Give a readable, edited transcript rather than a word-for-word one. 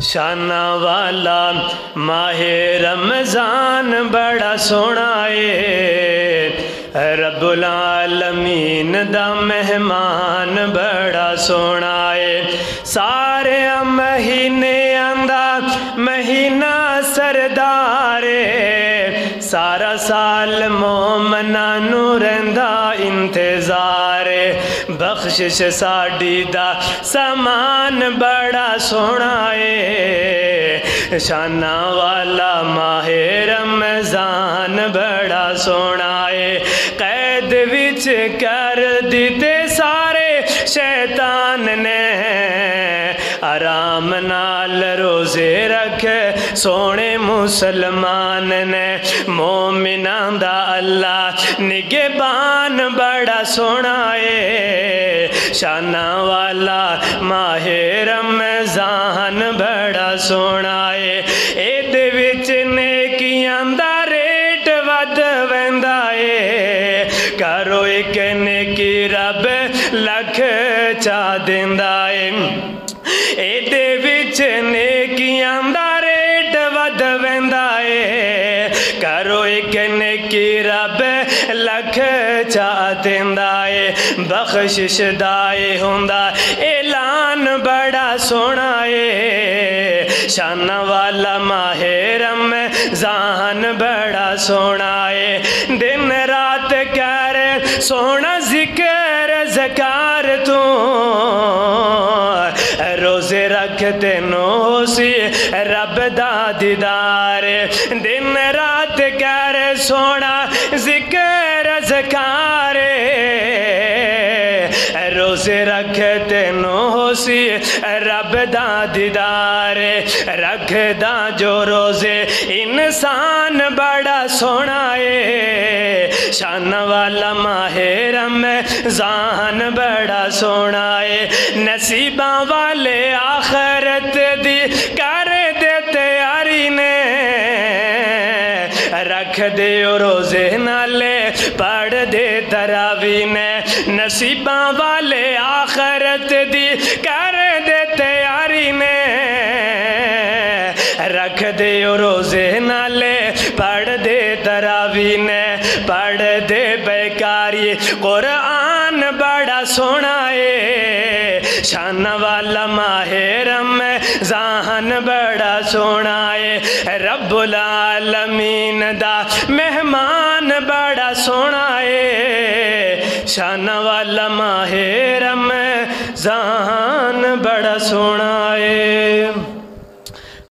شانہ والا ماہ رمضان بڑا سونا ہے، رب العالمین دا مہمان بڑا سونا ہے۔ سارے مہینے آندا مہینہ سردار ہے، سارا سال مومناں نوں رہندا انتظار ہے۔ بخشش ساڈی دا سامان بڑا سونا ہے، شانہ والا ماہ رمضان بڑا سونا ہے۔ قید وچ کر دیتے سارے شیطان نے، آرام نال روزے رکھے سونے مسلمان نے۔ مومناں دا اللہ نگہبان بڑا سونا ہے، شانہ والا ماہ رمضان بڑا سونا ہے۔ ایدے وچ نیکیاں دا ریٹ ود ویندا ہے، کرو ایک نیکی رب لکھ چا دیندا ہے۔ ایدے وچ نیکیاں دا ریٹ ود ویندا ہے، کرو ایک نیکی رب لکھ چا دیندا ہے۔ بخشش دا ہوندا اعلان بڑا سونا ہے، شانہ والا ماہ رمضان بڑا سونا ہے۔ دن رات کر سونا ذکر ذکار تو، روزے رکھتے نو سی رب دا دیدار۔ دن رات کر سونا ذکر ذکار، روزے رکھتے نو سی رب دا دیدار۔ رکھ دا جو روزے انسان بڑا سونا ہے، شانہ والا ماہ رمضان بڑا سونا ہے۔ نصیباں والے آخرت دی کر دے تیاری نے، رکھ دے روزے نالے پڑھ دے تراوی نے۔ نصیباں والے آخرت دی کر دے تیاری نے، رکھ دے روزے نالے پڑھ دے تراوی نے۔ پڑھ دے بیکاری قرآن بڑا سونا ہے، شانہ والا ماہ رمضان بڑا سونا ہے۔ رب العالمین دا مہمان بڑا سونا ہے، شانہ والا ماہ رمضان بڑا سونا ہے۔